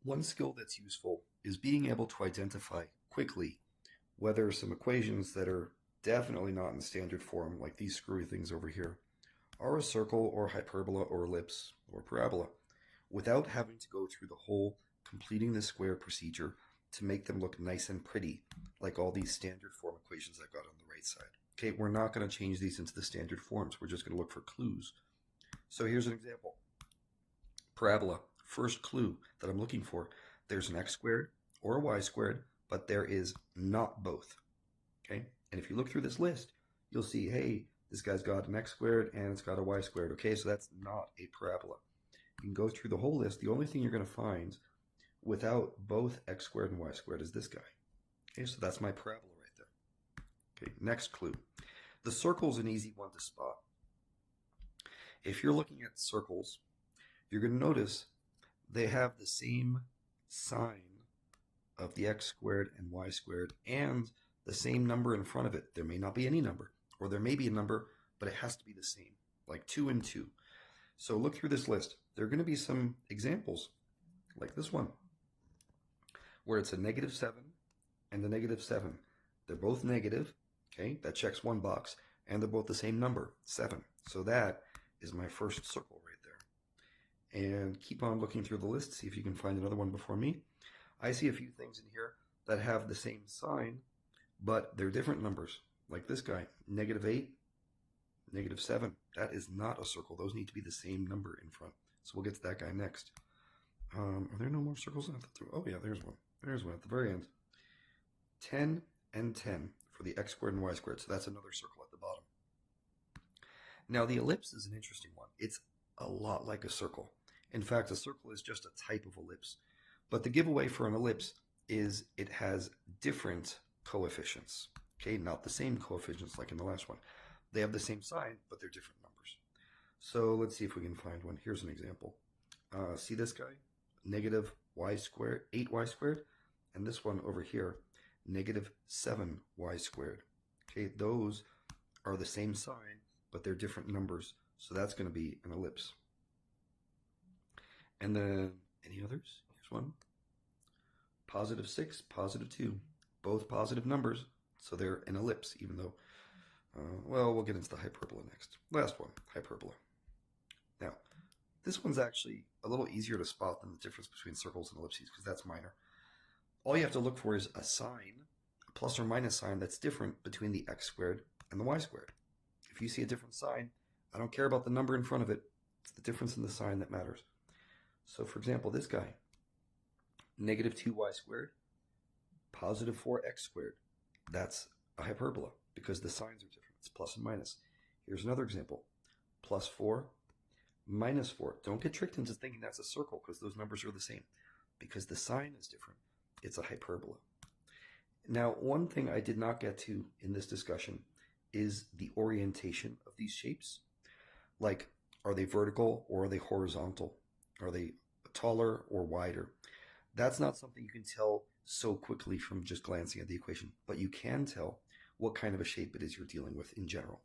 One skill that's useful is being able to identify quickly whether some equations that are definitely not in standard form, like these screwy things over here, are a circle or hyperbola or ellipse or parabola, without having to go through the whole completing the square procedure to make them look nice and pretty, like all these standard form equations I've got on the right side. Okay, we're not going to change these into the standard forms. We're just going to look for clues. So here's an example. Parabola, first clue that I'm looking for. There's an x squared or a y squared, but there is not both. Okay, and if you look through this list, you'll see, hey, this guy's got an x squared and it's got a y squared. Okay, so that's not a parabola. You can go through the whole list. The only thing you're going to find without both x squared and y squared is this guy. Okay, so that's my parabola right there. Okay, next clue. The circle's an easy one to spot. If you're looking at circles, you're going to notice they have the same sign of the x squared and y squared and the same number in front of it. There may not be any number, or there may be a number, but it has to be the same, like 2 and 2. So look through this list. There are going to be some examples, like this one, where it's a -7 and a -7. They're both negative, okay? That checks one box, and they're both the same number, 7. So that is my first circle right there. And keep on looking through the list, see if you can find another one before me. I see a few things in here that have the same sign, but they're different numbers, like this guy, -8, -7. That is not a circle. Those need to be the same number in front. So we'll get to that guy next. Are there no more circles? Oh yeah, there's one. There's one at the very end. 10 and 10 for the x squared and y squared. So that's another circle at the bottom. Now the ellipse is an interesting one. It's a lot like a circle. In fact, a circle is just a type of ellipse. But the giveaway for an ellipse is it has different coefficients. Okay, not the same coefficients like in the last one. They have the same sign, but they're different numbers. So let's see if we can find one. Here's an example. See this guy? -y squared, 8y squared. And this one over here, -7y squared. Okay, those are the same sign, but they're different numbers. So that's going to be an ellipse. And then any others? Here's one. +6, +2. Both positive numbers, so they're an ellipse, even though, well, we'll get into the hyperbola next. Last one, hyperbola. Now, this one's actually a little easier to spot than the difference between circles and ellipses, because that's minor. All you have to look for is a sign, a plus or minus sign, that's different between the x squared and the y squared. If you see a different sign, I don't care about the number in front of it. It's the difference in the sign that matters. So, for example, this guy, -2y squared, +4x squared. That's a hyperbola because the signs are different. It's plus and minus. Here's another example. +4, -4. Don't get tricked into thinking that's a circle because those numbers are the same. Because the sign is different, it's a hyperbola. Now, one thing I did not get to in this discussion is the orientation of these shapes. Like, are they vertical or are they horizontal? Are they taller or wider? That's not something you can tell so quickly from just glancing at the equation, but you can tell what kind of a shape it is you're dealing with in general.